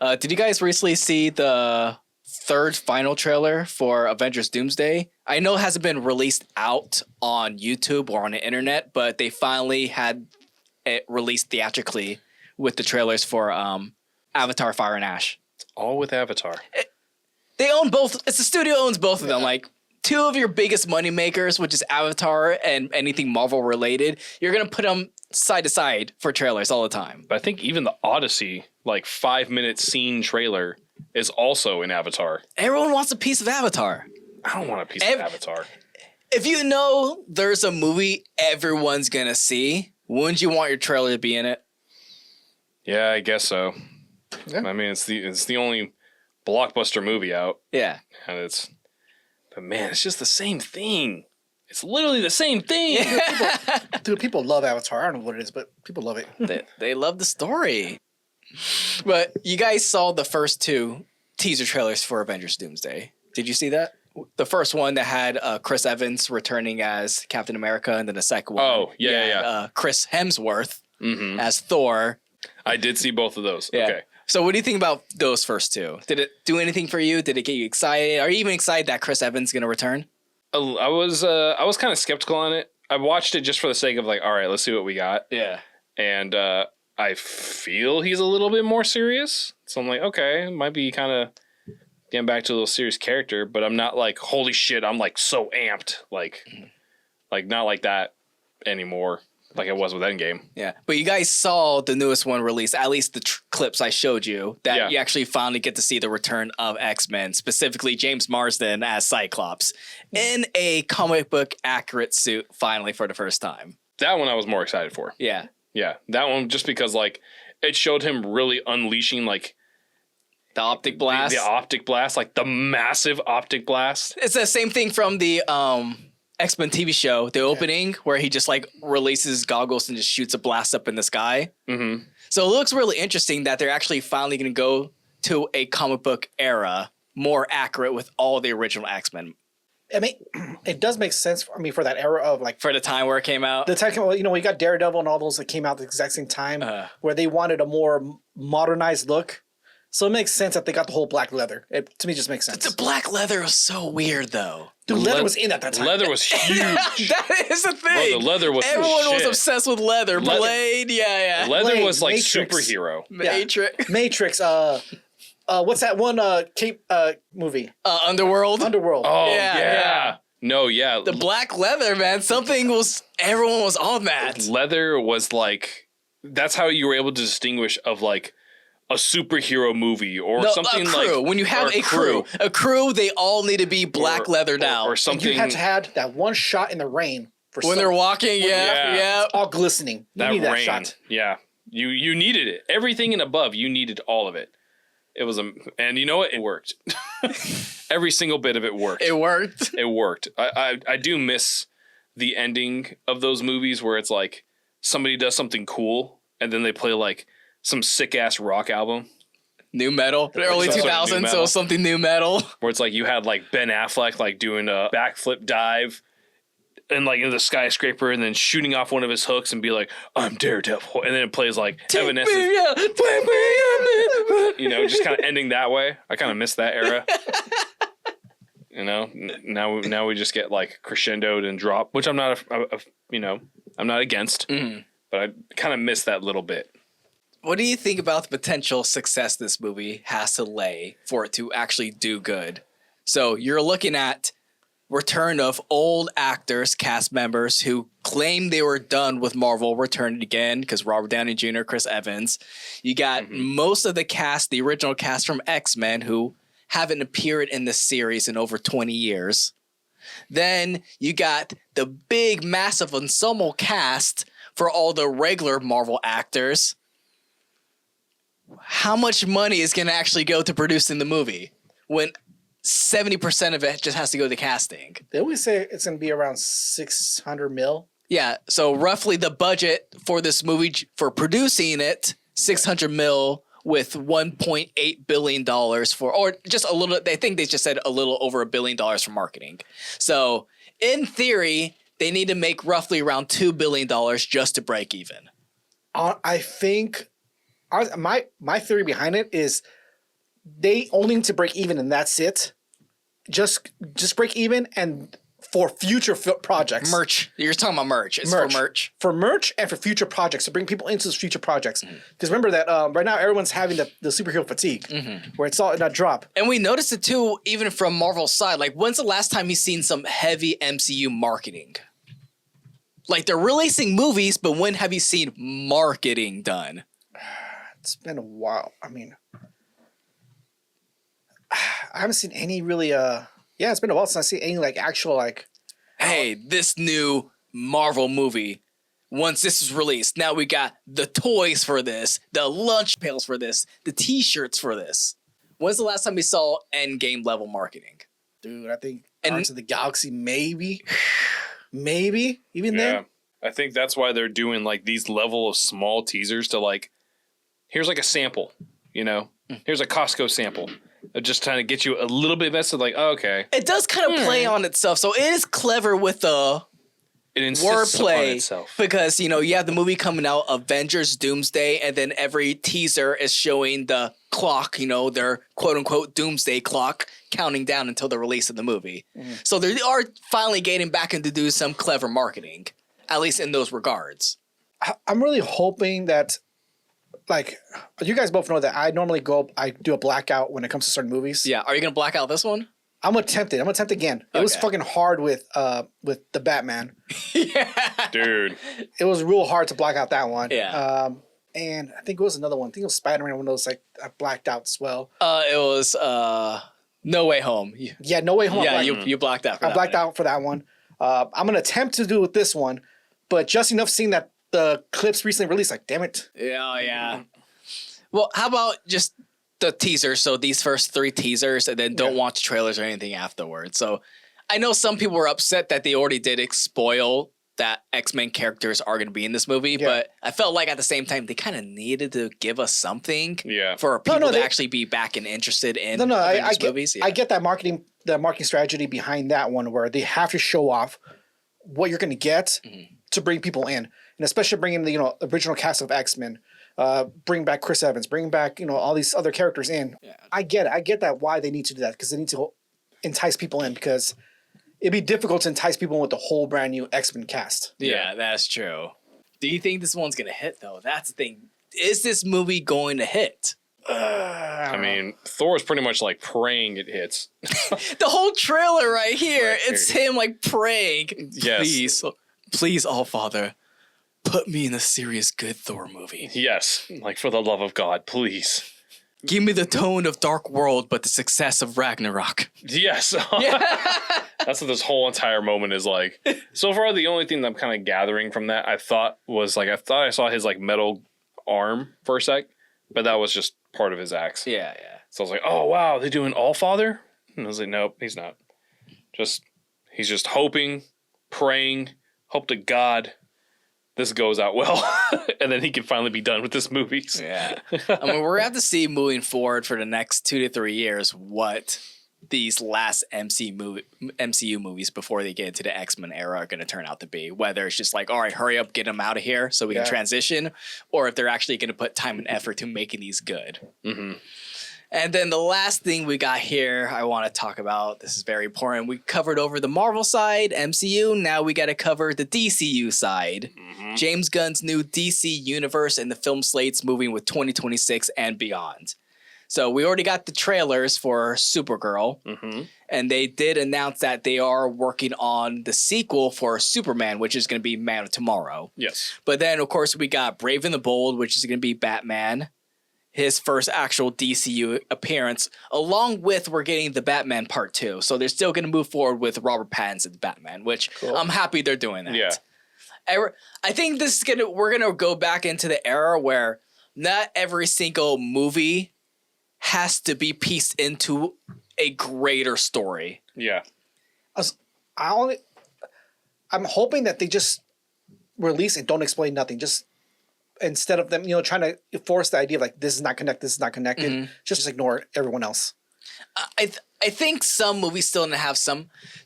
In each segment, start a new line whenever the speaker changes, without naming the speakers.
Did you guys recently see the third final trailer for Avengers Doomsday? I know it hasn't been released out on YouTube or on the internet, but they finally had it released theatrically with the trailers for Avatar: Fire and Ash.
It's all with Avatar.
They own both. It's the studio owns both of them. Like two of your biggest money makers, which is Avatar and anything Marvel related. You're gonna put them side to side for trailers all the time.
But I think even the Odyssey, 5-minute scene trailer, is also in Avatar.
Everyone wants a piece of Avatar.
I don't want a piece of Avatar.
If you know there's a movie everyone's gonna see, wouldn't you want your trailer to be in it?
Yeah, I guess so.
Yeah.
I mean, it's the only blockbuster movie out.
Yeah.
And but man, it's just the same thing. It's literally the same thing.
Dude, people love Avatar. I don't know what it is, but people love it.
They love the story. But you guys saw the first two teaser trailers for Avengers Doomsday. Did you see that? The first one that had Chris Evans returning as Captain America, and then the second one.
Oh, yeah.
Chris Hemsworth as Thor.
I did see both of those.
Yeah.
Okay.
So what do you think about those first two? Did it do anything for you? Did it get you excited? Are you even excited that Chris Evans is going to return?
I was kind of skeptical on it. I watched it just for the sake of all right, let's see what we got.
Yeah.
And I feel he's a little bit more serious. So I'm like, okay, it might be kind of getting back to a little serious character, but I'm not like, holy shit, I'm so amped. Like not like that anymore. Like it was with Endgame.
Yeah. But you guys saw the newest one released, at least the clips I showed you, that you actually finally get to see the return of X-Men, specifically James Marsden as Cyclops, in a comic book accurate suit, finally for the first time.
That one I was more excited for.
Yeah.
Yeah. That one just because it showed him really unleashing
the optic blast.
The optic blast, the massive optic blast.
It's the same thing from the X-Men TV show, the opening, where he just releases goggles and just shoots a blast up in the sky.
Mm-hmm.
So it looks really interesting that they're actually finally going to go to a comic book era more accurate with all the original X-Men.
I mean, it does make sense for that era of
for the time where it came out.
The time, we got Daredevil and all those that came out at the exact same time, where they wanted a more modernized look. So it makes sense that they got the whole black leather. It, to me, just makes sense.
The black leather was so weird, though.
Dude, leather was in at that time.
Leather was huge.
That is the thing.
Bro, the leather was
Everyone was obsessed with leather. Blade, yeah.
Leather
Blade,
was
Matrix.
superhero.
Matrix.
Matrix. What's that one cape movie?
Underworld.
Underworld.
Oh,
yeah.
No, yeah.
The black leather, man. Everyone was on that.
Leather was that's how you were able to distinguish of a superhero movie or something
a crew. When you have a crew, they all need to be black leathered out.
Or something.
And you had to have that one shot in the rain.
When they're walking, yeah.
All glistening. You need that shot.
Yeah. You needed it. Everything and above, you needed all of it. It was and you know what? It worked. Every single bit of it worked.
It worked.
It worked. I do miss the ending of those movies where it's somebody does something cool and then they play some sick ass rock album.
New metal. Early 2000s, so something new metal.
Where it's you had Ben Affleck doing a backflip dive and into the skyscraper and then shooting off one of his hooks and be I'm Daredevil. And then it plays Evanescence. Just kind of ending that way. I kind of miss that era. Now we just get crescendoed and drop, which I'm not, I'm not against, but I kind of miss that little bit.
What do you think about the potential success this movie has to lay for it to actually do good? So you're looking at return of old actors, cast members who claimed they were done with Marvel returning again because Robert Downey Jr., Chris Evans. You got most of the cast, the original cast from X-Men, who haven't appeared in this series in over 20 years. Then you got the big, massive ensemble cast for all the regular Marvel actors. How much money is going to actually go to producing the movie when 70% of it just has to go to casting?
They always say it's going to be around $600 million.
Yeah, so roughly the budget for this movie, for producing it, $600 million with $1.8 billion for, or just a little, they think they just said a little over $1 billion for marketing. So in theory, they need to make roughly around $2 billion just to break even.
I think my theory behind it is they only need to break even, and that's it. Just break even, and for future projects.
Merch. You're talking about merch. It's for merch.
For merch and for future projects, to bring people into those future projects. Because remember that right now everyone's having the superhero fatigue, where it's all in that drop.
And we noticed it too, even from Marvel's side. Like, when's the last time you've seen some heavy MCU marketing? Like, they're releasing movies, but when have you seen marketing done?
It's been a while. I mean, I haven't seen any really it's been a while since I've seen any like actual like,
hey, this new Marvel movie, once this is released, now we got the toys for this, the lunch pails for this, the t-shirts for this. When's the last time we saw Endgame level marketing?
Dude, I think Guardians of the Galaxy, maybe even then.
I think that's why they're doing like these level of small teasers to like, here's like a sample, you know, here's a Costco sample. Just trying to get you a little bit invested, like, oh, okay.
It does kind of play on itself, so it is clever with the wordplay. Because, you know, you have the movie coming out, Avengers Doomsday, and then every teaser is showing the clock, you know, their quote-unquote Doomsday clock, counting down until the release of the movie. So they are finally getting back into do some clever marketing, at least in those regards.
I'm really hoping that, like, you guys both know that I normally I do a blackout when it comes to certain movies.
Yeah, are you going to black out this one?
I'm gonna attempt it. I'm gonna attempt again. It was fucking hard with the Batman.
Yeah,
dude.
It was real hard to black out that one.
Yeah.
And I think it was another one. I think it was Spider-Man, one of those like I blacked out as well.
It was No Way Home.
Yeah, No Way Home.
Yeah, you blacked out.
I blacked out for that one. I'm gonna attempt to do it with this one, but just enough seeing that the clips recently released, like, damn it.
Yeah. Well, how about just the teasers? So these first 3 teasers, and then don't watch trailers or anything afterwards. So I know some people were upset that they already did spoil that X-Men characters are going to be in this movie, but I felt like at the same time they kind of needed to give us something for people to actually be back and interested in movies.
I get that marketing strategy behind that one, where they have to show off what you're going to get to bring people in, and especially bringing the original cast of X-Men. Bring back Chris Evans, bring back, all these other characters in. Yeah. I get it. I get that why they need to do that, because they need to entice people in, because it'd be difficult to entice people in with the whole brand new X-Men cast.
Yeah, that's true. Do you think this one's going to hit, though? That's the thing. Is this movie going to hit?
I mean, Thor's pretty much like praying it hits.
The whole trailer right here, it's him like praying.
Yes.
Please, all Father, put me in a serious good Thor movie.
Yes. Like, for the love of God, please.
Give me the tone of Dark World, but the success of Ragnarok.
Yes. That's what this whole entire moment is like. So far, the only thing that I'm kind of gathering from that, I thought I saw his like metal arm for a sec, but that was just part of his axe.
Yeah.
So I was like, oh, wow, they're doing All Father? And I was like, nope, he's not. He's just hoping, praying, hope to God this goes out well, and then he can finally be done with this movie.
Yeah. I mean, we're going to have to see moving forward for the next 2 to 3 years what these last MCU movies before they get into the X-Men era are going to turn out to be. Whether it's just like, all right, hurry up, get them out of here so we can transition, or if they're actually going to put time and effort to making these good. Mm-hmm. And then the last thing we got here I want to talk about, this is very important. We covered over the Marvel side, MCU. Now we got to cover the DCU side. Mm-hmm. James Gunn's new DC universe and the film slates moving with 2026 and beyond. So we already got the trailers for Supergirl. Mm-hmm. And they did announce that they are working on the sequel for Superman, which is going to be Man of Tomorrow.
Yes.
But then, of course, we got Brave and the Bold, which is going to be Batman. His first actual DCU appearance, along with we're getting the Batman Part 2. So they're still going to move forward with Robert Pattinson's Batman, which I'm happy they're doing that.
Yeah.
I think we're going to go back into the era where not every single movie has to be pieced into a greater story.
Yeah.
I'm hoping that they just release and don't explain nothing. Just instead of them, trying to force the idea of like, this is not connected, just ignore everyone else.
I think some movies still need to have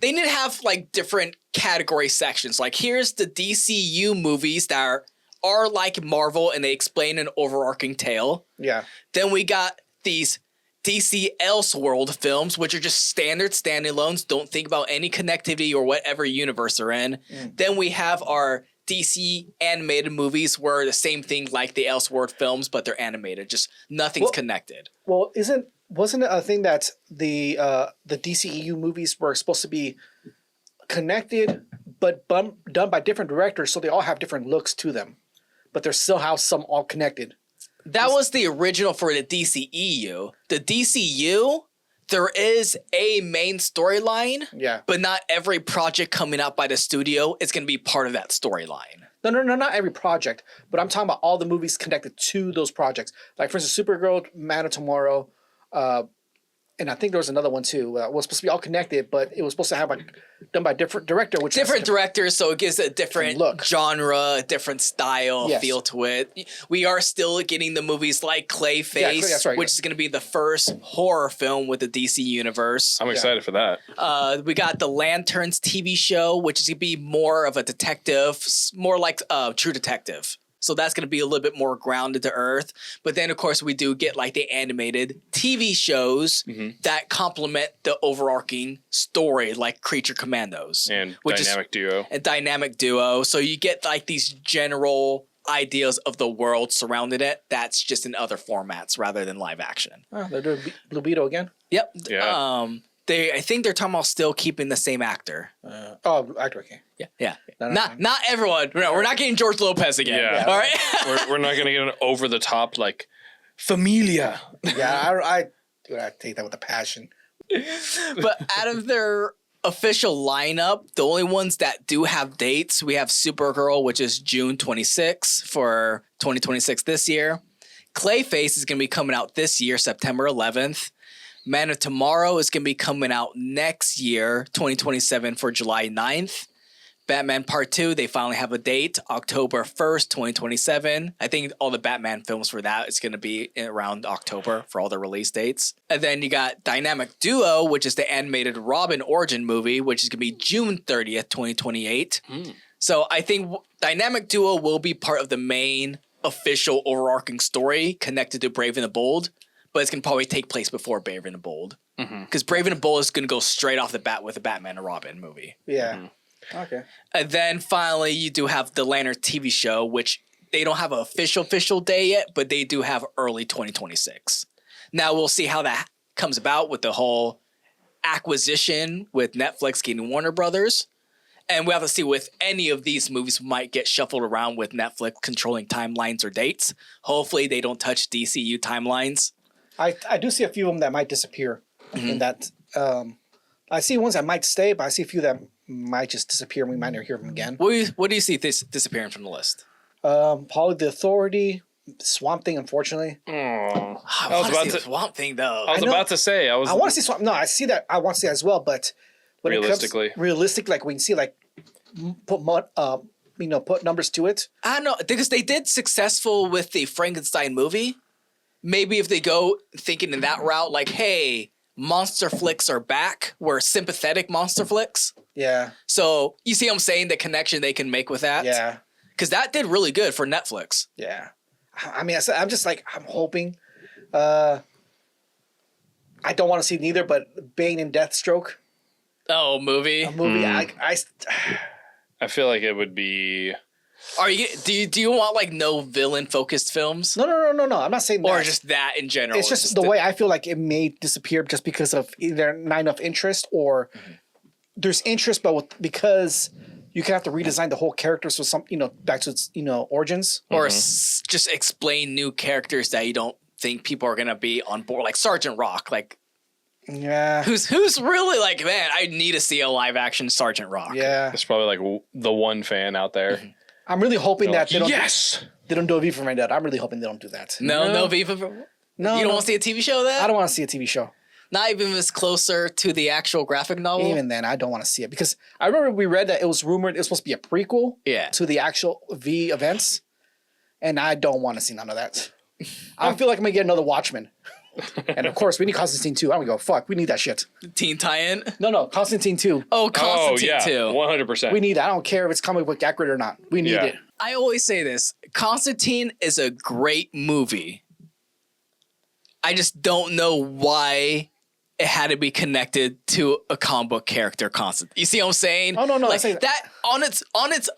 they need to have like different category sections. Like, here's the DCU movies that are like Marvel and they explain an overarching tale.
Yeah.
Then we got these DC Elseworld films, which are just standard standalones, don't think about any connectivity or whatever universe they're in. Then we have our DC animated movies where the same thing like the Elseworld films, but they're animated. Just nothing's connected.
Well, wasn't it a thing that the DCEU movies were supposed to be connected, but done by different directors, so they all have different looks to them, but they're still how some all connected.
That was the original for the DCEU. The DCU, there is a main storyline, but not every project coming out by the studio is going to be part of that storyline.
No, not every project, but I'm talking about all the movies connected to those projects. Like, for instance, Supergirl, Man of Tomorrow, and I think there was another one too. It was supposed to be all connected, but it was supposed to have done by different director.
Different directors, so it gives a different look, genre, a different style, feel to it. We are still getting the movies like Clayface, which is going to be the first horror film with the DC universe.
I'm excited for that.
We got the Lanterns TV show, which is going to be more of a detective, more like True Detective. So that's going to be a little bit more grounded to earth. But then, of course, we do get like the animated TV shows that complement the overarching story, like Creature Commandos.
And Dynamic Duo.
So you get like these general ideas of the world surrounding it. That's just in other formats rather than live action.
Oh, they're doing Blue Beetle again?
Yep.
Yeah.
I think they're talking about still keeping the same actor.
Actor, okay.
Yeah. Not everyone. No, we're not getting George Lopez again.
Yeah.
All right.
we're not going to get an over the top like Familia.
Yeah, I take that with a passion.
But out of their official lineup, the only ones that do have dates, we have Supergirl, which is June 26 for 2026 this year. Clayface is going to be coming out this year, September 11th. Man of Tomorrow is going to be coming out next year, 2027 for July 9th. Batman Part 2, they finally have a date, October 1st, 2027. I think all the Batman films for that is going to be around October for all the release dates. And then you got Dynamic Duo, which is the animated Robin origin movie, which is going to be June 30th, 2028. So I think Dynamic Duo will be part of the main official overarching story connected to Brave and the Bold. But it's going to probably take place before Brave and the Bold. Because Brave and the Bold is going to go straight off the bat with a Batman and Robin movie.
Yeah. Okay.
And then finally, you do have the Lantern TV show, which they don't have an official day yet, but they do have early 2026. Now, we'll see how that comes about with the whole acquisition with Netflix getting Warner Brothers. And we have to see with any of these movies might get shuffled around with Netflix controlling timelines or dates. Hopefully, they don't touch DCU timelines.
I do see a few of them that might disappear. In that, I see ones that might stay, but I see a few that might just disappear and we might never hear them again.
What do you see disappearing from the list?
Probably The Authority, Swamp Thing, unfortunately.
I was about to Swamp Thing though.
I was about to say I
want to see Swamp. No, I see that. I want to see that as well, but when
realistically,
like we can see like put numbers to it.
I don't know because they did successful with the Frankenstein movie. Maybe if they go thinking in that route, like, hey, monster flicks are back. We're sympathetic monster flicks.
Yeah.
So you see what I'm saying? The connection they can make with that?
Yeah.
Because that did really good for Netflix.
Yeah. I mean, I'm just like, I'm hoping. I don't want to see neither, but Bane and Deathstroke.
Oh, movie?
A movie.
I feel like it would be...
Do you want like no villain focused films?
No. I'm not saying that.
Or just that in general.
It's just the way I feel like it may disappear just because of either not enough interest or there's interest, but because you can have to redesign the whole character so some back to its origins,
or just explain new characters that you don't think people are gonna be on board, like Sergeant Rock, like.
Yeah.
Who's really like, man, I need to see a live action Sergeant Rock.
Yeah.
There's probably like the one fan out there.
I'm really hoping that they don't.
Yes.
They don't do a V for Vendetta. I'm really hoping they don't do that.
No V for.
No.
You don't want to see a TV show then?
I don't want to see a TV show.
Not even if it's closer to the actual graphic novel.
Even then, I don't want to see it because I remember we read that it was rumored it was supposed to be a prequel. To the actual V events, and I don't want to see none of that. I feel like I'm gonna get another Watchmen. And of course, we need Constantine 2. I don't go, fuck, we need that shit.
Teen tie-in?
No, Constantine 2.
Oh, Constantine 2.
100%.
We need that. I don't care if it's comic book accurate or not. We need it.
I always say this. Constantine is a great movie. I just don't know why it had to be connected to a comic book character constantly. You see what I'm saying?
Oh, no,
like
saying
that on its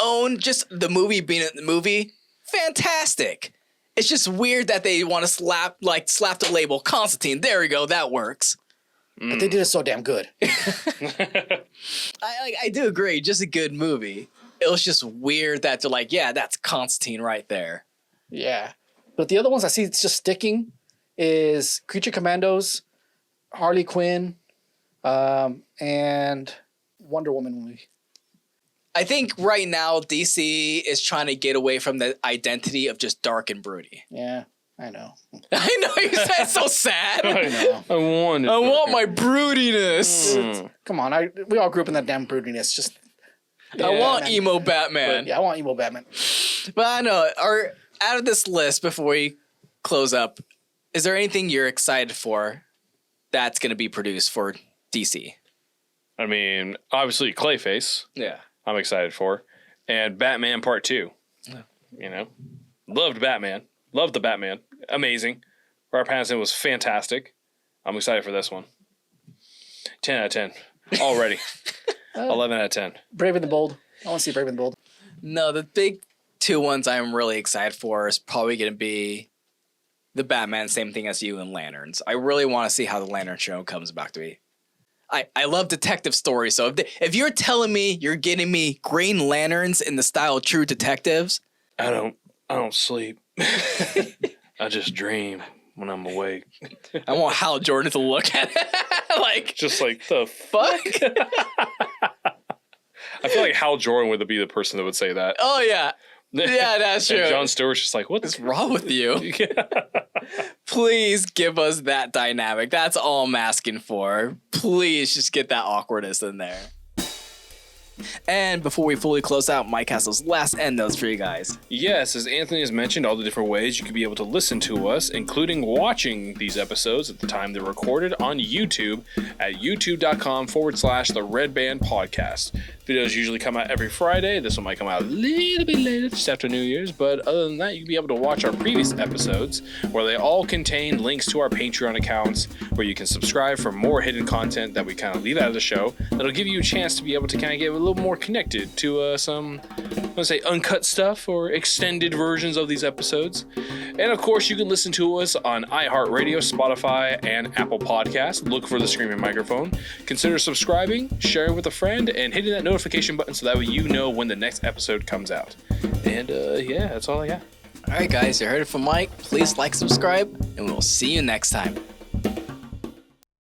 own, just the movie being in the movie, fantastic. It's just weird that they want to slap the label Constantine. There we go, that works.
But they did it so damn good.
I do agree, just a good movie. It was just weird that they're like, yeah, that's Constantine right there.
Yeah. But the other ones I see it's just sticking is Creature Commandos, Harley Quinn, and Wonder Woman movie.
I think right now DC is trying to get away from the identity of just dark and broody.
Yeah, I know.
I know you said so sad.
I know.
I
want my broodiness.
Come on, we all grew up in that damn broodiness. Just
I want emo Batman.
I want emo Batman.
But I know, out of this list, before we close up, is there anything you're excited for that's going to be produced for DC?
I mean, obviously Clayface.
Yeah.
I'm excited for. And Batman Part 2.
Yeah.
You know? Loved Batman. Loved the Batman. Amazing. Robert Pattinson was fantastic. I'm excited for this one. 10 out of 10. Already. 11 out of 10.
Brave and the Bold. I want to see Brave and the Bold.
No, the big two ones I'm really excited for is probably going to be the Batman, same thing as you, and Lanterns. I really want to see how the Lantern show comes back to be. I love detective stories, so if you're telling me you're getting me Green Lanterns in the style of True Detectives,
I don't sleep. I just dream when I'm awake.
I want Hal Jordan to look at it like,
just like, the fuck? I feel like Hal Jordan would be the person that would say that.
Oh yeah. Yeah, that's true.
And Jon Stewart's just like, what
is wrong with you? Please give us that dynamic. That's all I'm asking for. Please just get that awkwardness in there. And before we fully close out, Mike has those last end notes for you guys.
Yes, as Anthony has mentioned, all the different ways you could be able to listen to us, including watching these episodes at the time they're recorded on YouTube at youtube.com/The Red Band Podcast. Videos usually come out every Friday. This one might come out a little bit later, just after New Year's, but other than that, you can be able to watch our previous episodes, where they all contain links to our Patreon accounts, where you can subscribe for more hidden content that we kind of leave out of the show. That'll give you a chance to be able to kind of get a little more connected to some, let's say, uncut stuff or extended versions of these episodes. And of course, you can listen to us on Iheartradio, Spotify, and Apple Podcasts. Look for the Screaming Microphone. Consider subscribing, sharing with a friend, and hitting that notification button so that way you know when the next episode comes out. And yeah, that's all I got.
All right, guys, you heard it from Mike. Please like, subscribe, and we'll see you next time.